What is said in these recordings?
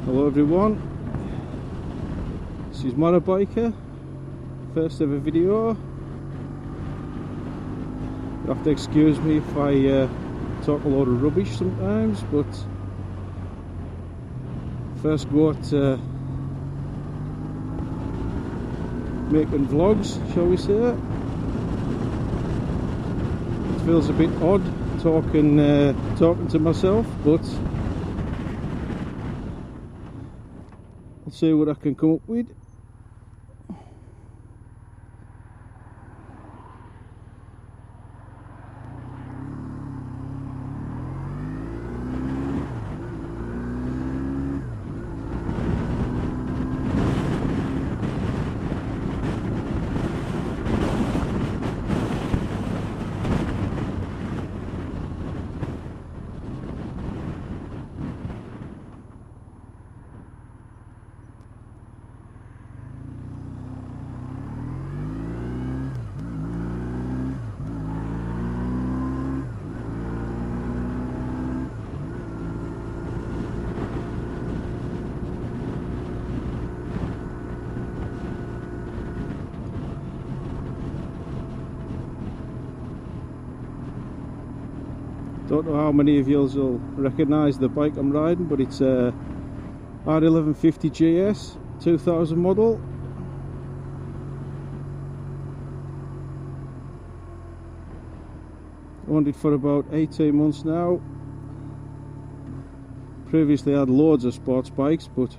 Hello everyone, this is Motorbiker, first ever video. You'll have to excuse me if I talk a lot of rubbish sometimes, but first go at making vlogs, shall we say. It feels a bit odd talking to myself, but I'll see what I can come up with. Don't know how many of you will recognise the bike I'm riding, but it's a R1150GS 2000 model. Owned it for about 18 months now. Previously I had loads of sports bikes, but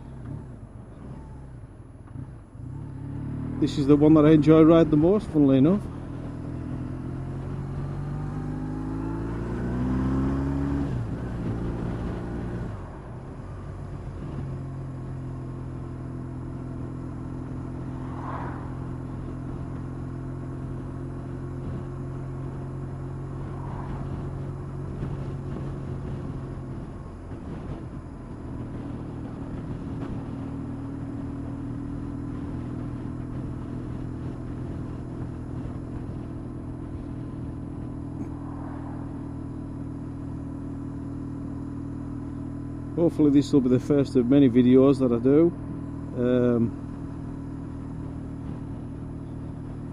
this is the one that I enjoy riding the most, funnily enough. Hopefully this will be the first of many videos that I do.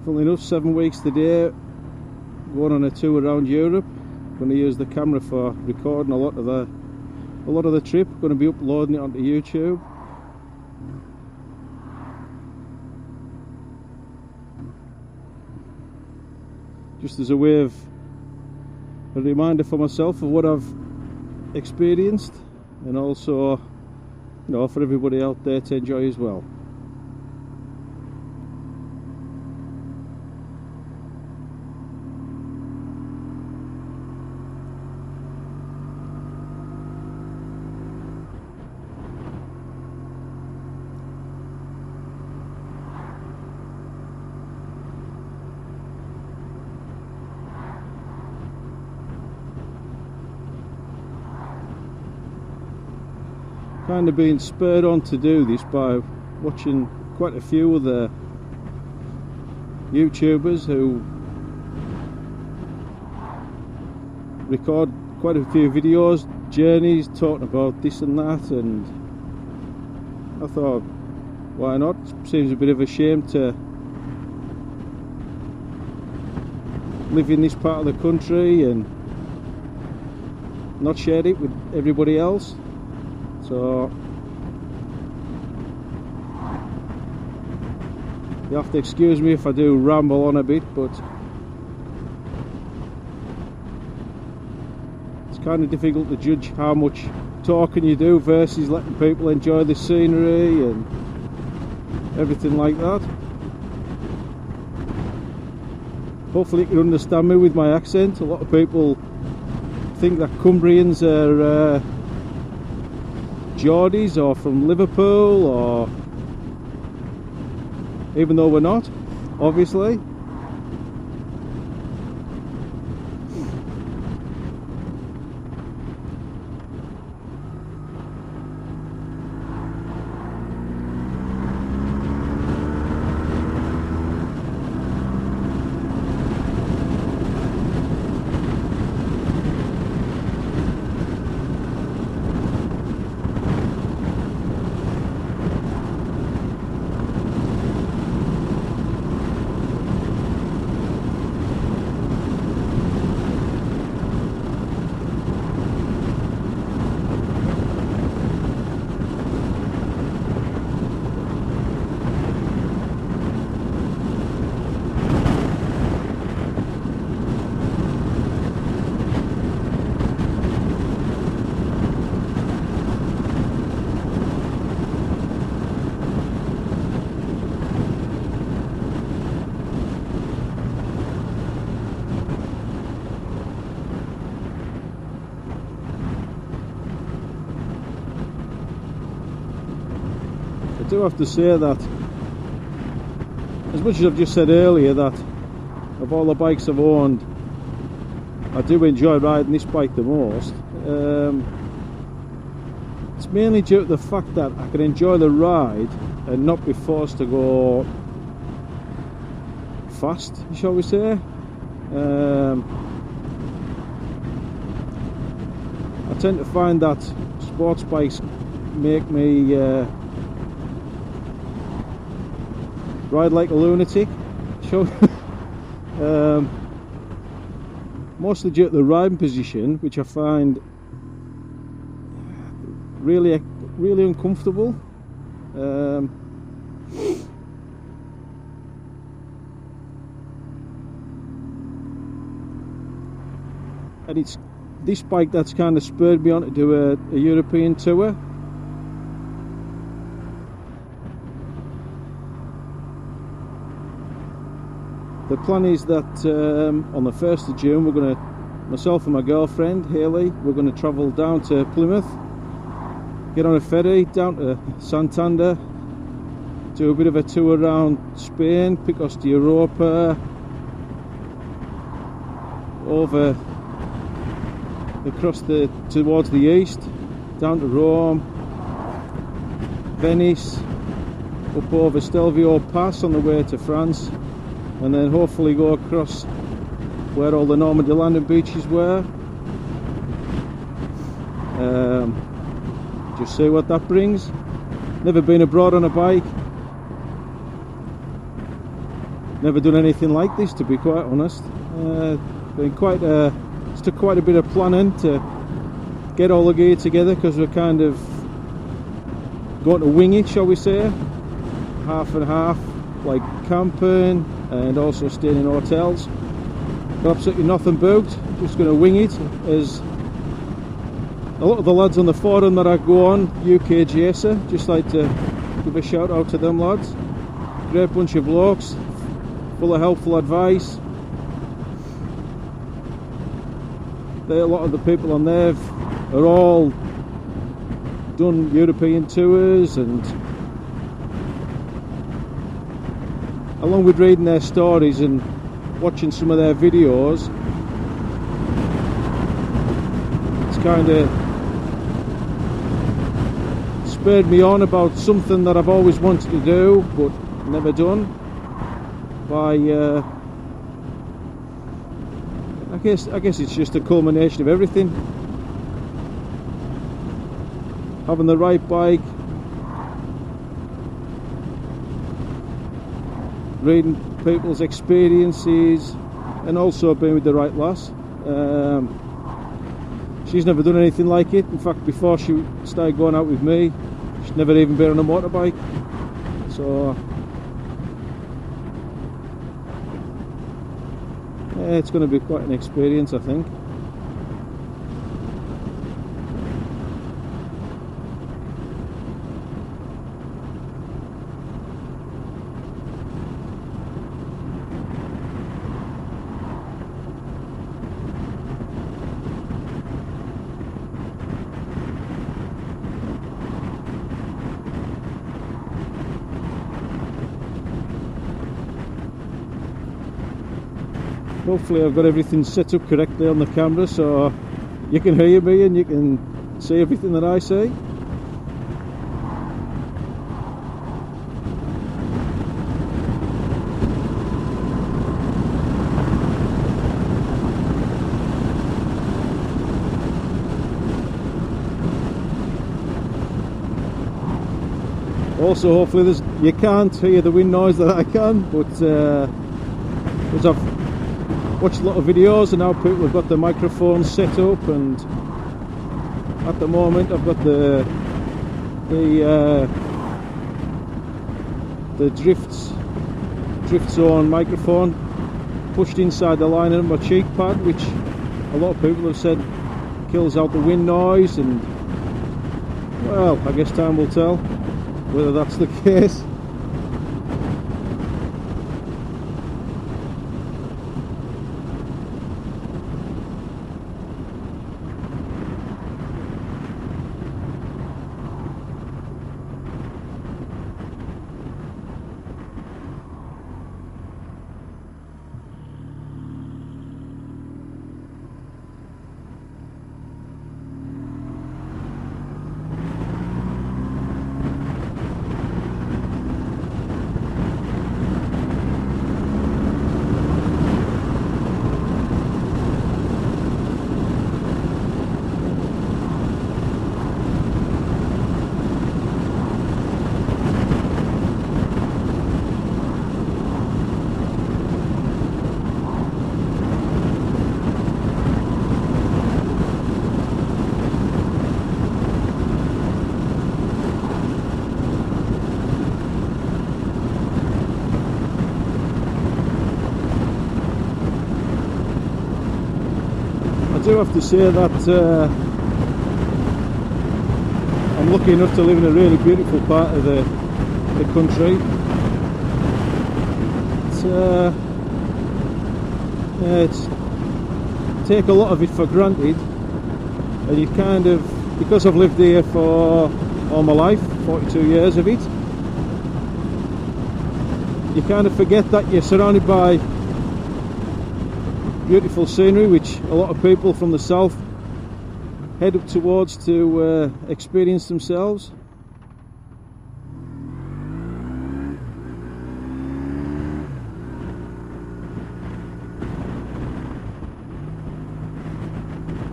Funnily enough, 7 weeks today, going on a tour around Europe. Going to use the camera for recording a lot of the trip. Going to be uploading it onto YouTube. Just as a way of a reminder for myself of what I've experienced, and also, you know, for everybody out there to enjoy as well. Kind of being spurred on to do this by watching quite a few of the YouTubers who record quite a few videos, journeys, talking about this and that, and I thought, why not? Seems a bit of a shame to live in this part of the country and not share it with everybody else. So you have to excuse me if I do ramble on a bit, but it's kind of difficult to judge how much talking you do versus letting people enjoy the scenery and everything like that. Hopefully you can understand me with my accent. A lot of people think that Cumbrians are Geordies or from Liverpool, or even though we're not, obviously. do have to say that, as much as I've just said earlier, that of all the bikes I've owned, I do enjoy riding this bike the most. It's mainly due to the fact that I can enjoy the ride and not be forced to go fast, shall we say. I tend to find that sports bikes make me ride like a lunatic. Mostly due to the riding position, which I find really uncomfortable. And it's this bike that's kind of spurred me on to do a European tour. The plan is that on the 1st of June, myself and my girlfriend Hayley, we're going to travel down to Plymouth, get on a ferry down to Santander, do a bit of a tour around Spain, Picos de Europa, over across towards the east, down to Rome, Venice, up over Stelvio Pass on the way to France, and then hopefully go across where all the Normandy landing beaches were. Just see what that brings. Never been abroad on a bike, never done anything like this, to be quite honest. It's took quite a bit of planning to get all the gear together, because we're kind of going to wing it, shall we say, half and half, like camping and also staying in hotels. Got absolutely nothing booked, just going to wing it, as a lot of the lads on the forum that I go on, UKGS, just like to give a shout out to them lads. Great bunch of blokes, full of helpful advice. A lot of the people on there are all done European tours, and along with reading their stories and watching some of their videos, it's kind of spurred me on about something that I've always wanted to do but never done. I guess it's just a culmination of everything. Having the right bike, reading people's experiences, and also being with the right lass. She's never done anything like it. In fact, before she started going out with me, she'd never even been on a motorbike. So yeah, it's going to be quite an experience, I think. Hopefully I've got everything set up correctly on the camera, so you can hear me and you can see everything that I say. Also, hopefully you can't hear the wind noise that I can, but as I've watched a lot of videos and how people have got the microphones set up, and at the moment I've got the drift zone microphone pushed inside the lining of my cheek pad, which a lot of people have said kills out the wind noise, and well, I guess time will tell whether that's the case. do have to say that I'm lucky enough to live in a really beautiful part of the country. It's take a lot of it for granted, and you kind of, because I've lived here for all my life, 42 years of it, you kind of forget that you're surrounded by beautiful scenery, which a lot of people from the south head up towards to experience themselves.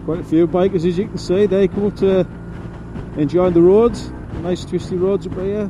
Quite a few bikers, as you can see, they come up to enjoy the roads, nice twisty roads up here.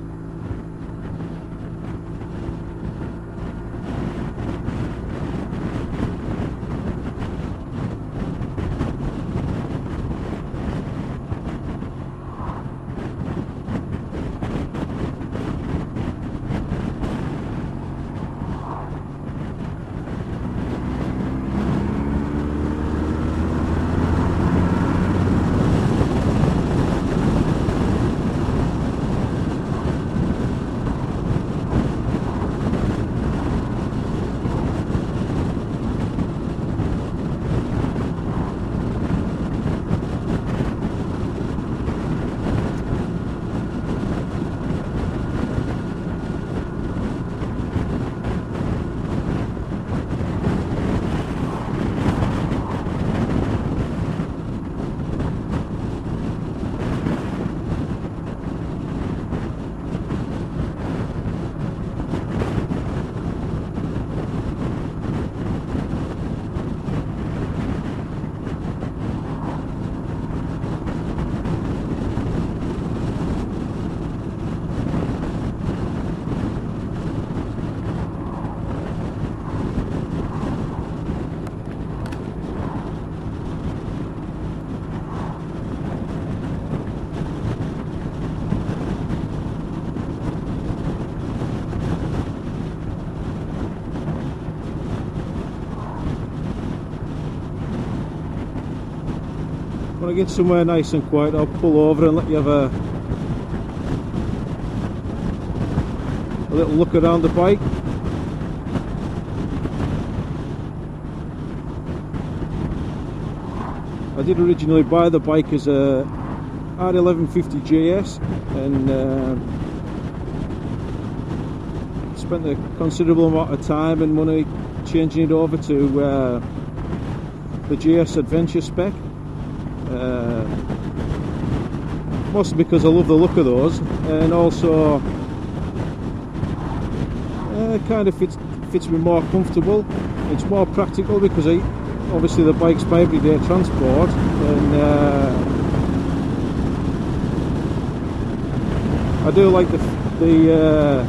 When I get somewhere nice and quiet, I'll pull over and let you have a little look around the bike. I did originally buy the bike as a R1150GS, and spent a considerable amount of time and money changing it over to the GS Adventure spec. Mostly because I love the look of those, and also kind of fits me more comfortable. It's more practical because obviously the bike's my everyday transport, and I do like the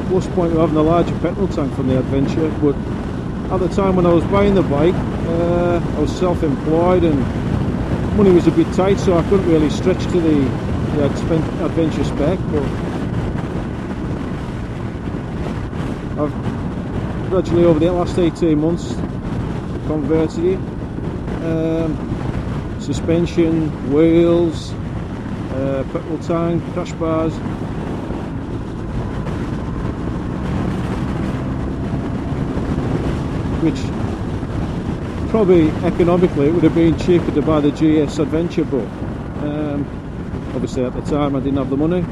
plus point of having a larger petrol tank from the Adventure. But at the time when I was buying the bike, I was self-employed and money was a bit tight, so I couldn't really stretch to the Adventure spec. But I've gradually, over the last 18 months, converted it. Suspension, wheels, petrol tank, crash bars. Which probably economically it would have been cheaper to buy the GS Adventure, but obviously at the time I didn't have the money.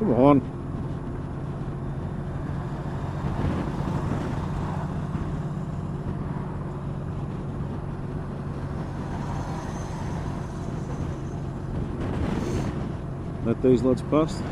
Come on. get these lads past.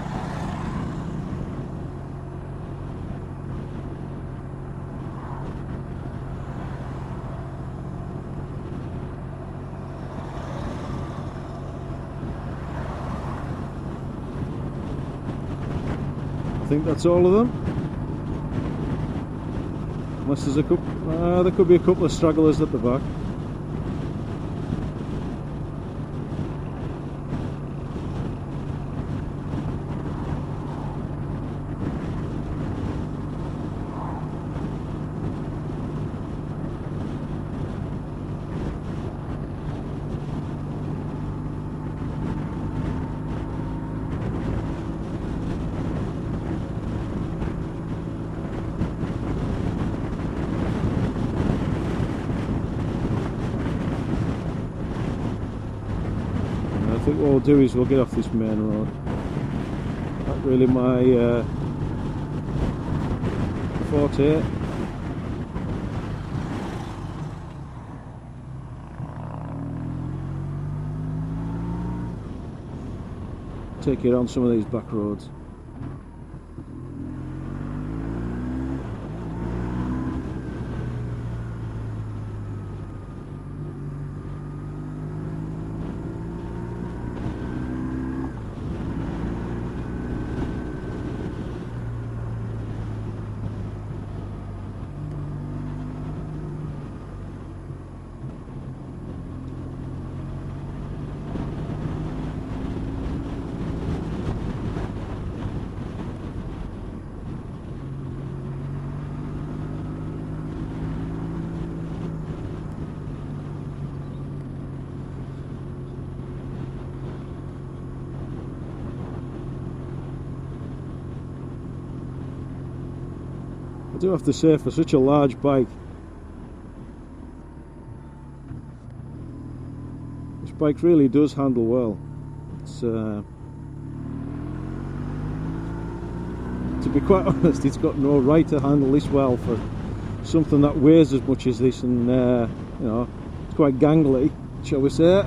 I think that's all of them. Unless there's a couple, there could be a couple of stragglers at the back. I think what we'll do is we'll get off this main road. Not really my forte. Take it on some of these back roads. I do have to say, for such a large bike, this bike really does handle well. It's, to be quite honest, it's got no right to handle this well for something that weighs as much as this, and you know, it's quite gangly, shall we say.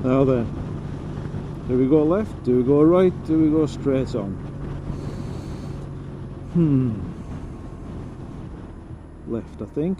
Now then, do we go left, do we go right, do we go straight on? Left, I think.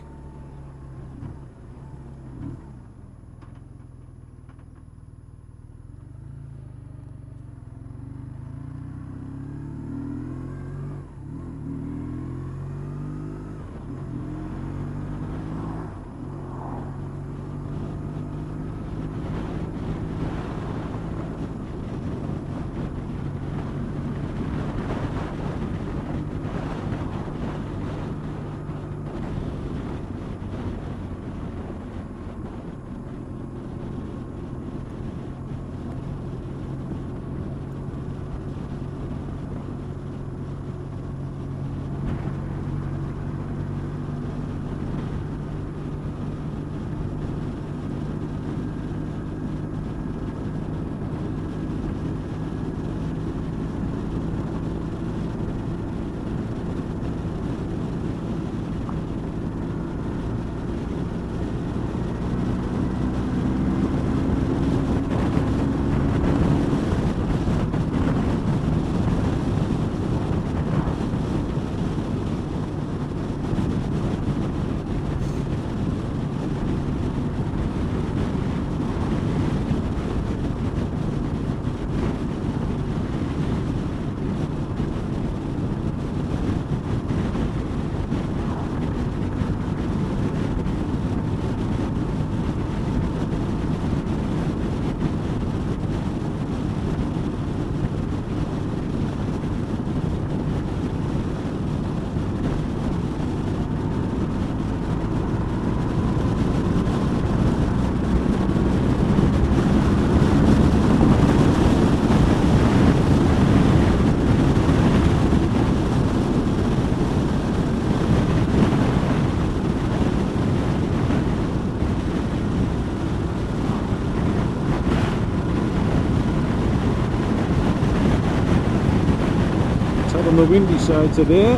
on the windy side today.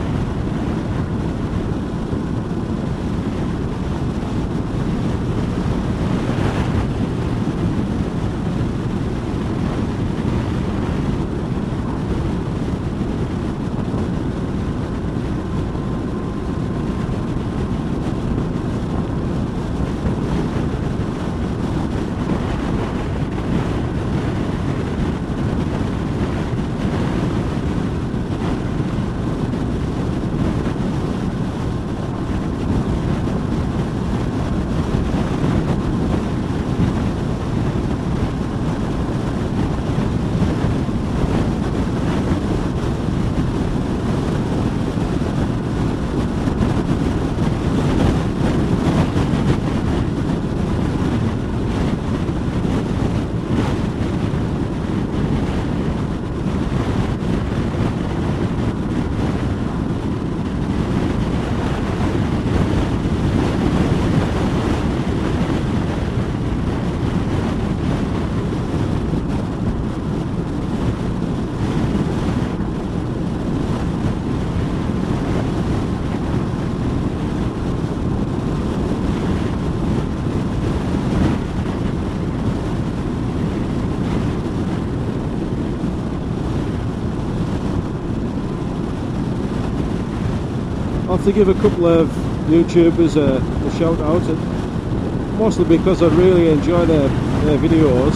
I have to give a couple of YouTubers a shout out, mostly because I really enjoy their videos.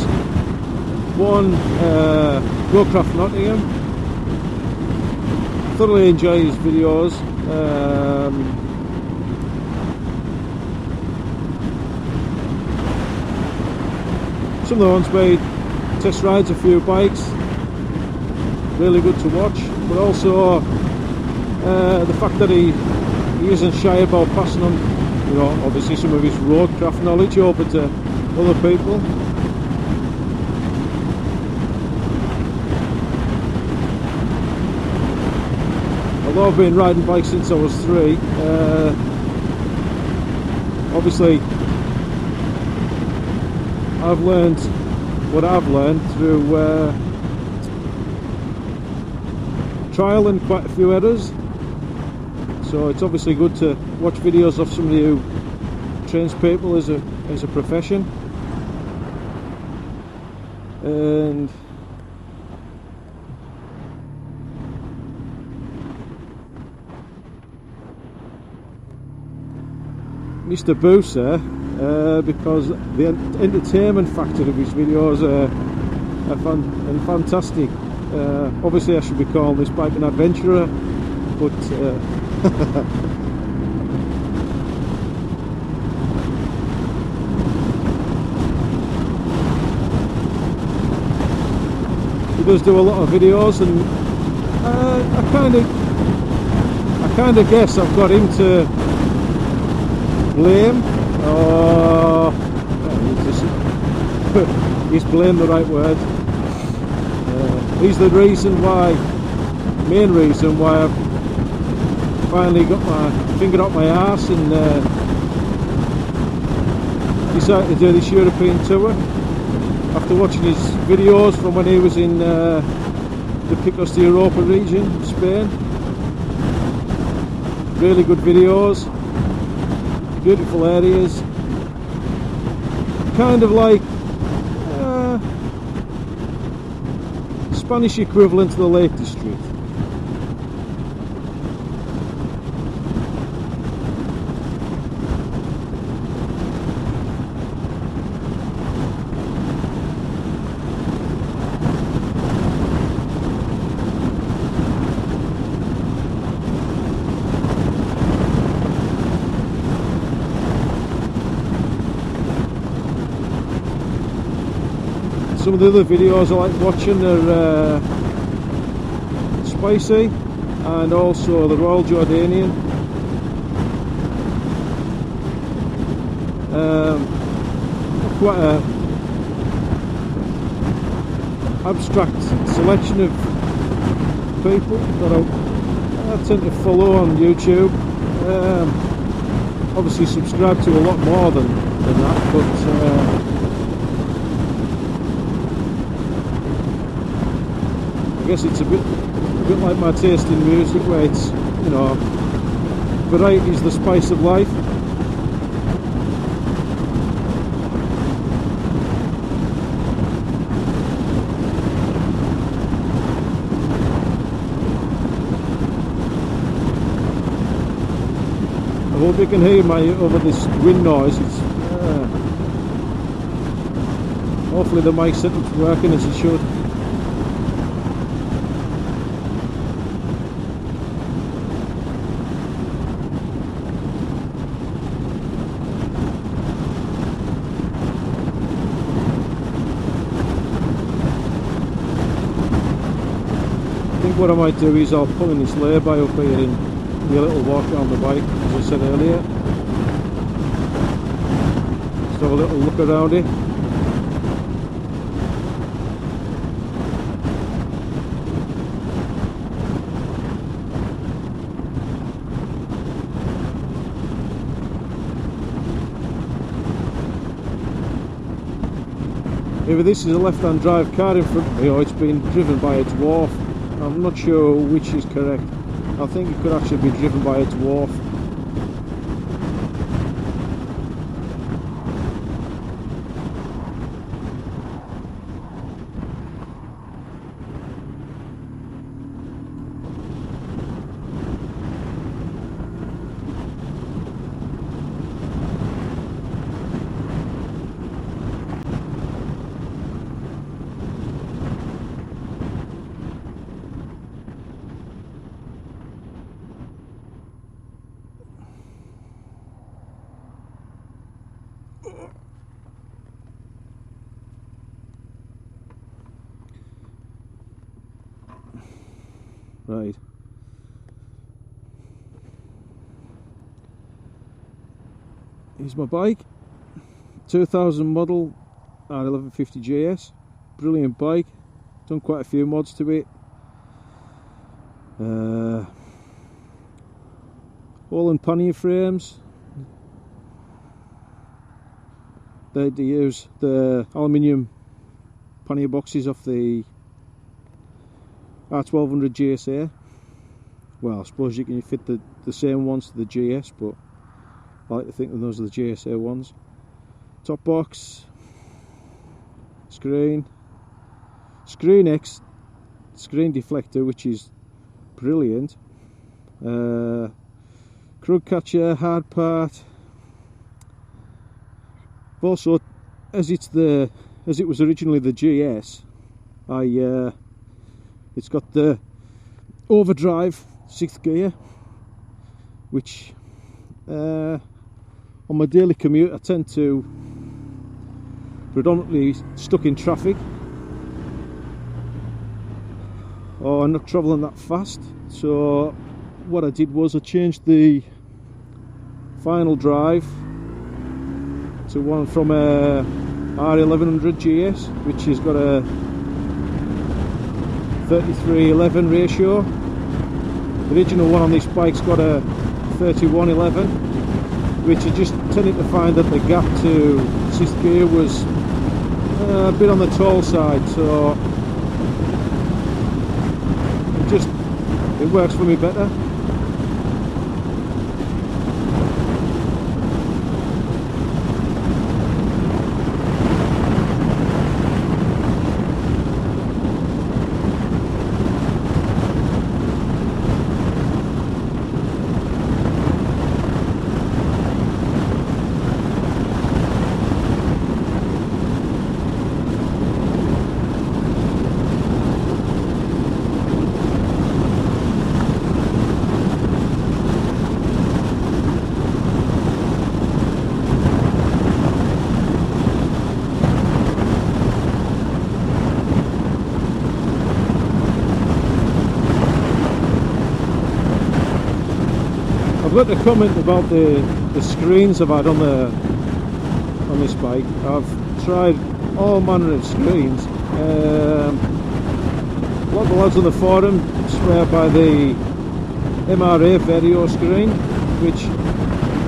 One, Growcraft Nottingham, thoroughly enjoy his videos. Some of the ones where he test rides a few bikes, really good to watch, but also the fact that he isn't shy about passing on, you know, obviously some of his roadcraft knowledge over to other people. Although I've been riding bikes since I was 3, obviously I've learned what I've learned through trial and quite a few errors. So it's obviously good to watch videos of somebody who trains people as a profession. And Mr. Booser, because the entertainment factor of his videos are fantastic. Obviously I should be calling this bike an adventurer, but he does do a lot of videos, and I kind of guess I've got him to blame, or is blame the right word? He's the reason why, main reason why I've finally got my finger up my arse and decided to do this European tour after watching his videos from when he was in the Picos de Europa region, Spain. Really good videos, beautiful areas, kind of like Spanish equivalent to the Lake District. Some of the other videos I like watching are Spicy and also the Royal Jordanian. Quite a abstract selection of people that I tend to follow on YouTube. Obviously subscribe to a lot more than that, but I guess it's a bit a bit like my taste in music, where it's, you know, variety is the spice of life. I hope you can hear my over this wind noise. It's hopefully the mic setup's working as it should. I think what I might do is I'll pull in this lay-by up here and do a little walk around the bike, as I said earlier. Just have a little look around it. Either this is a left-hand drive car in front of me, or it's been driven by a dwarf. I'm not sure which is correct. I think it could actually be driven by a dwarf. Right. Here's my bike. 2000 model R1150GS. Brilliant bike. Done quite a few mods to it. All in pannier frames. They use the aluminium pannier boxes off the R1150GS. Well, I suppose you can fit the same ones to the GS, but I like to think that those are the GSA ones. Top box, screen X, screen deflector, which is brilliant. Crud catcher, hard part. Also, as it was originally the GS, it's got the overdrive 6th gear, which on my daily commute I tend to predominantly stuck in traffic, or I'm not travelling that fast. So what I did was I changed the final drive to one from a R1150GS, which has got a 33:11 ratio. The original one on this bike's got a 31:11, which I just tended to find that the gap to 6th gear was a bit on the tall side, so it works for me better. I've got to comment about the screens I've had on this bike. I've tried all manner of screens. A lot of the lads on the forum swear by the MRA Vario screen, which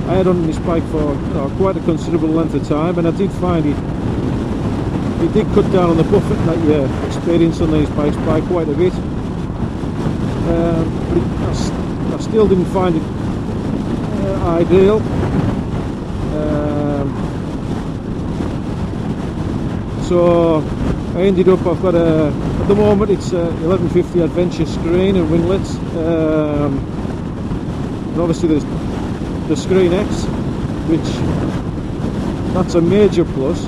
I had on this bike for quite a considerable length of time, and I did find it did cut down on the buffeting that you experience on these bikes by quite a bit. I still didn't find it ideal. So I ended up, I've got at the moment it's a 1150 Adventure screen and winglets, and obviously there's the Screen X, which that's a major plus.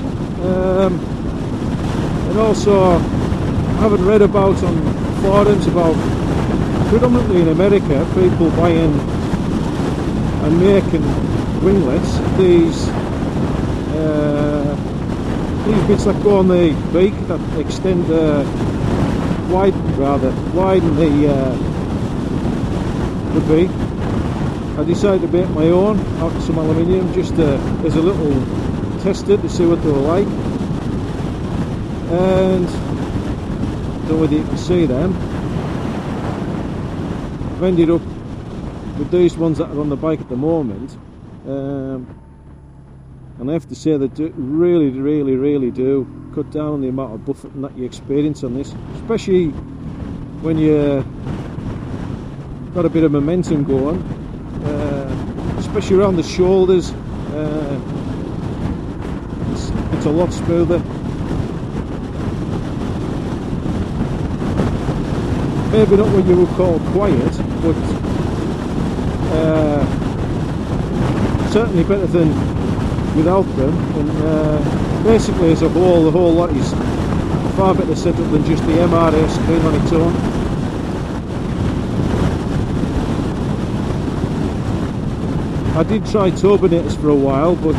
And also, having read about on forums about, predominantly in America, people buying and making winglets, these bits that go on the beak that extend, widen the beak. I decided to make my own out of some aluminium, just as a little tester to see what they were like. And I don't know whether you can see them. I've ended up with these ones that are on the bike at the moment, and I have to say they do really do cut down on the amount of buffeting that you experience on this, especially when you got a bit of momentum going, especially around the shoulders. It's a lot smoother. Maybe not what you would call quiet, but certainly better than without them. And basically as a whole, the whole lot is far better set up than just the MRA screen on its own. I did try turbinators for a while, but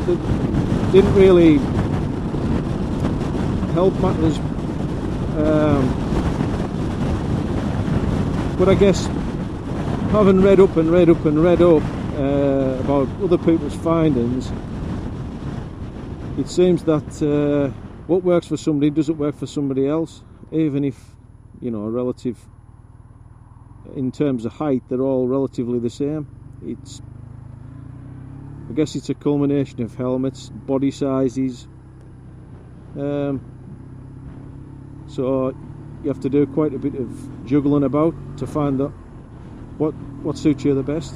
they didn't really help matters. But I guess having read up about other people's findings, it seems that what works for somebody doesn't work for somebody else, even if, you know, relative in terms of height they're all relatively the same. I guess it's a culmination of helmets, body sizes, so you have to do quite a bit of juggling about to find out what suits you the best.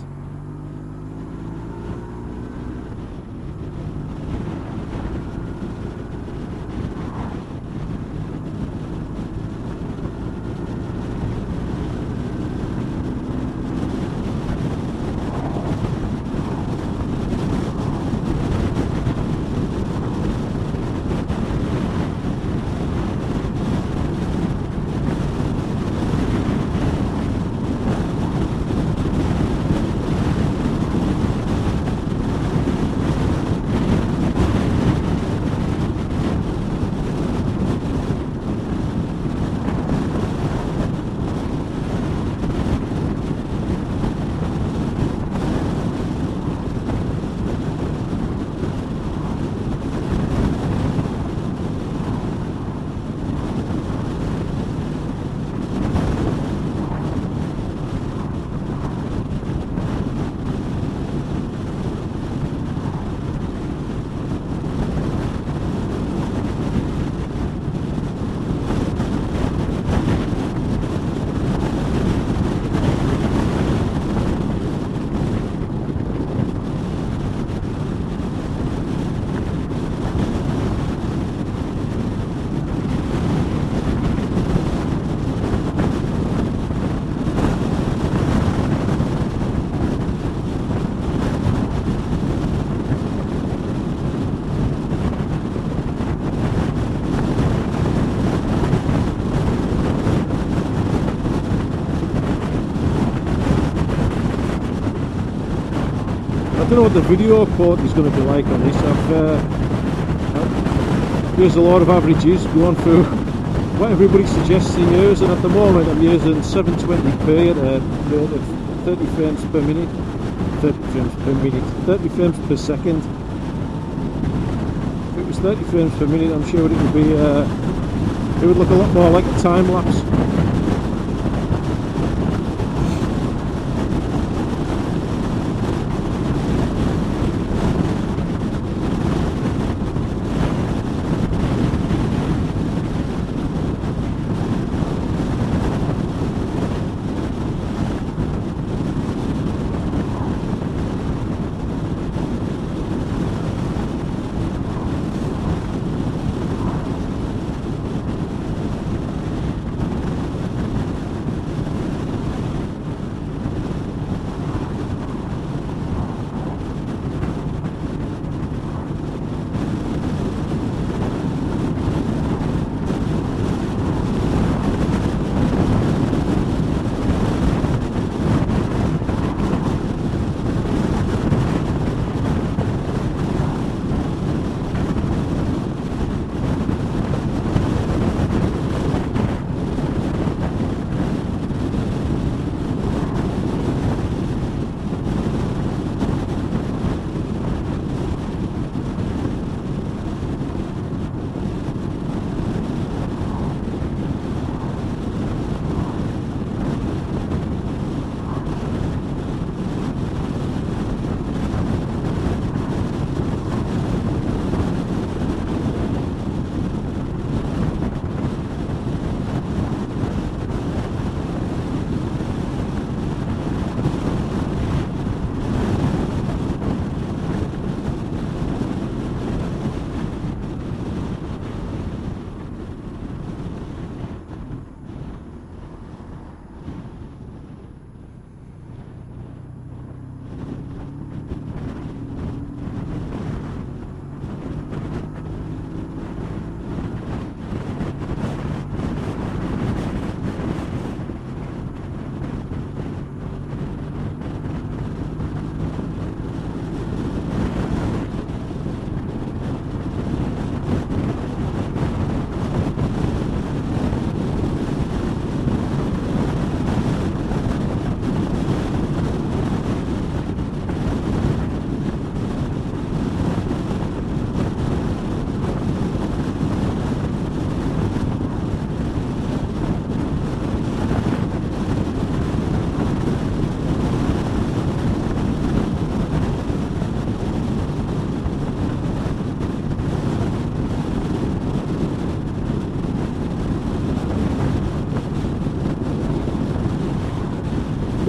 I don't know what the video quality is going to be like on this. I've used a lot of averages, going through what everybody suggests in use, and at the moment I'm using 720p at a rate of 30 frames per minute, 30 frames per second. If it was 30 frames per minute, I'm sure it would be, it would look a lot more like a time lapse.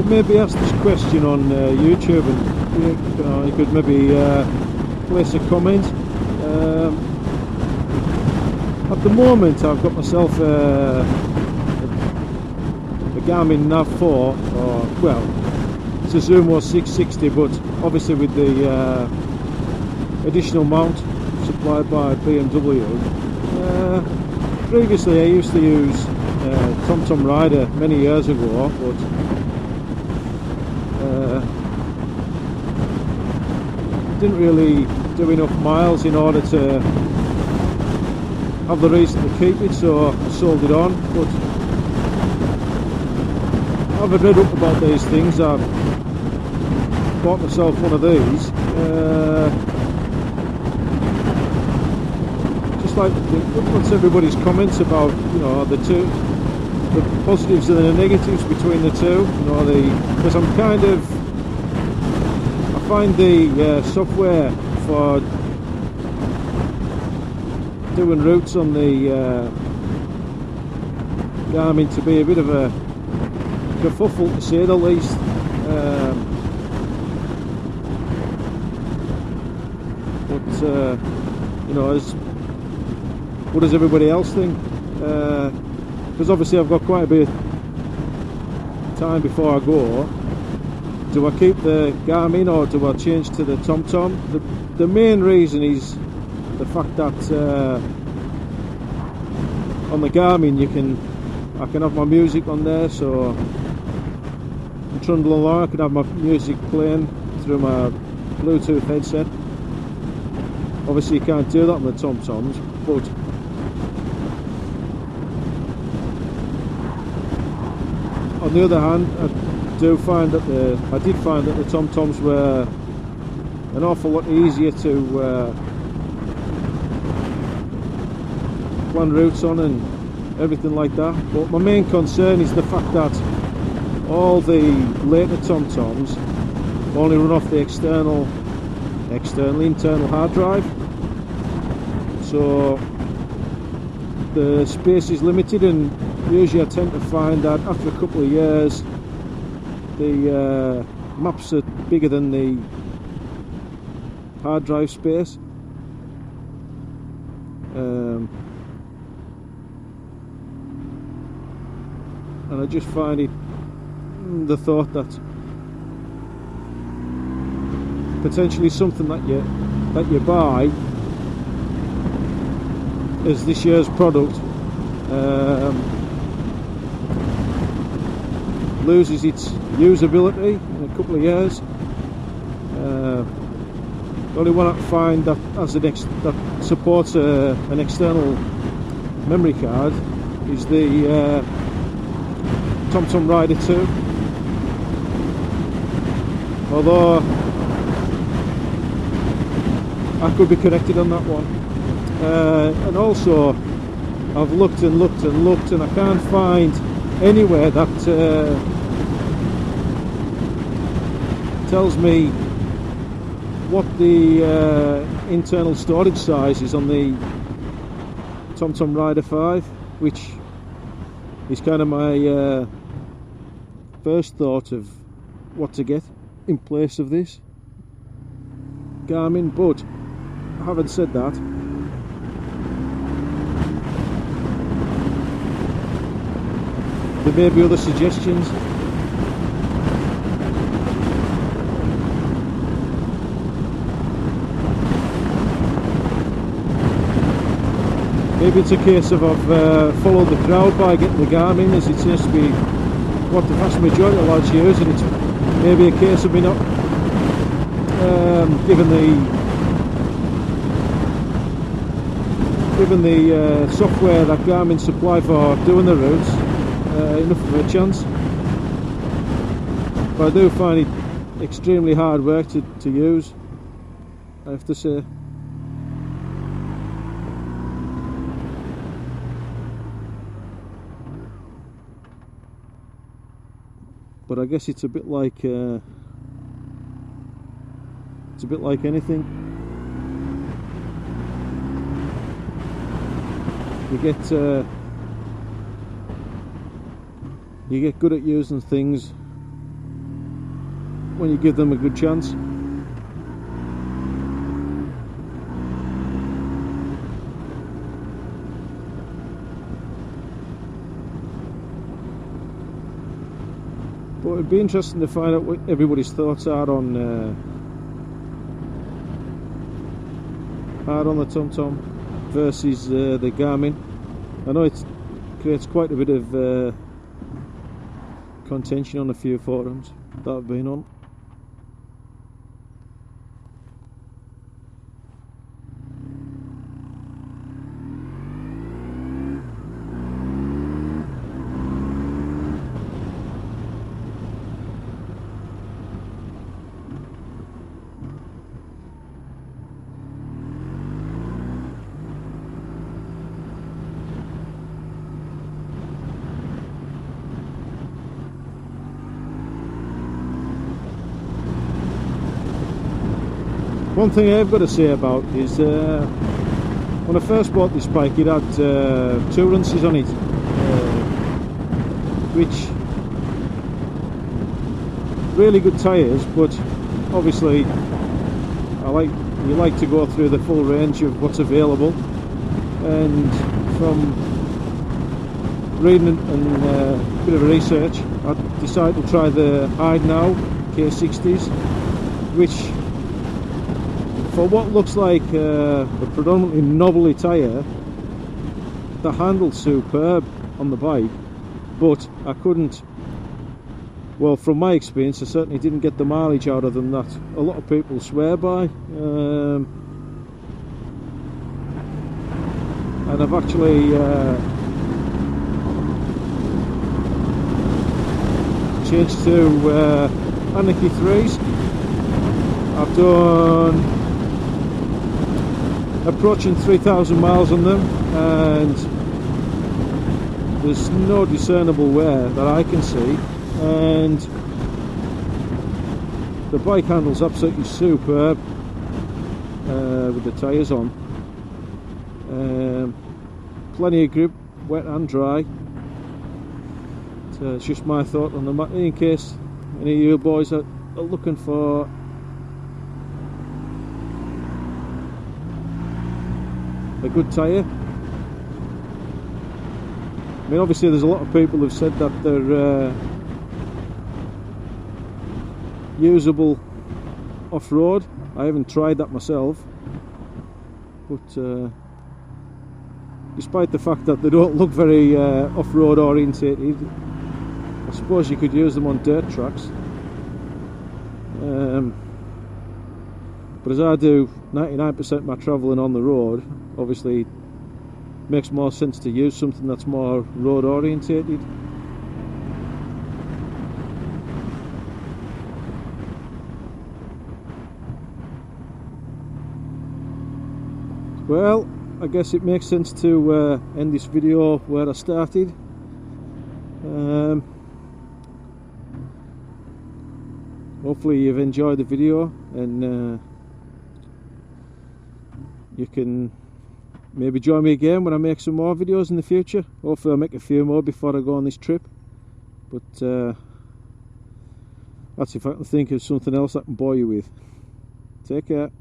could maybe ask this question on YouTube, and you could maybe place a comment. At the moment I've got myself a Garmin Nav 4, or well, it's a Zumo 660, but obviously with the additional mount supplied by BMW. Previously I used to use TomTom Rider many years ago, but didn't really do enough miles in order to have the reason to keep it, so I sold it on. But I've read up about these things. I've bought myself one of these. Just like what's everybody's comments about, you know, the positives and the negatives between the two. You know, because I'm kind of, I find the software for doing routes on the Garmin to be a bit of a kerfuffle, to say the least. But you know, what does everybody else think? Because obviously I've got quite a bit of time before I go. Do I keep the Garmin or do I change to the TomTom? The main reason is the fact that on the Garmin I can have my music on there, so I'm trundling along. I can have my music playing through my Bluetooth headset. Obviously you can't do that on the TomToms, but on the other hand, I did find that the TomToms were an awful lot easier to plan routes on and everything like that. But my main concern is the fact that all the later TomToms only run off the internal hard drive, so the space is limited, and usually I tend to find that after a couple of years the maps are bigger than the hard drive space. And I just find it, the thought that potentially something that you buy as this year's product loses its usability in a couple of years. The only one I find that that supports an external memory card is the TomTom Rider 2, although I could be corrected on that one. And also I've looked and looked and looked, and I can't find anywhere that tells me what the internal storage size is on the TomTom Rider 5, which is kind of my first thought of what to get in place of this Garmin. But having said that, there may be other suggestions. Maybe it's a case of I've followed the crowd by getting the Garmin, as it seems to be what the vast majority of lads use, and it's maybe a case of me not given the software that Garmin supply for doing the routes enough of a chance. But I do find it extremely hard work to use, I have to say. But I guess it's a bit like anything. You get good at using things when you give them a good chance. But it'd be interesting to find out what everybody's thoughts are on the TomTom versus the Garmin. I know it creates quite a bit of contention on a few forums that I've been on. One thing I've got to say about is when I first bought this bike, it had tourances on it, which really good tyres, but obviously you like to go through the full range of what's available, and from reading and a bit of research, I decided to try the Hyde Now K60s, which for what looks like a predominantly knobbly tyre, the handle's superb on the bike, but I couldn't, well, from my experience, I certainly didn't get the mileage out of them that a lot of people swear by. And I've actually changed to Anarchy 3s. I've done approaching 3,000 miles on them, and there's no discernible wear that I can see, and the bike handle's absolutely superb with the tyres on. Plenty of grip, wet and dry. So it's just my thought on the matter, in case any of you boys are looking for a good tyre. I mean, obviously there's a lot of people who've said that they're usable off-road. I haven't tried that myself, but despite the fact that they don't look very off-road orientated, I suppose you could use them on dirt tracks. But as I do 99% of my travelling on the road, obviously it makes more sense to use something that's more road orientated. Well, I guess it makes sense to end this video where I started. Hopefully you've enjoyed the video, and you can maybe join me again when I make some more videos in the future. Hopefully I'll make a few more before I go on this trip, but that's if I can think of something else I can bore you with. Take care.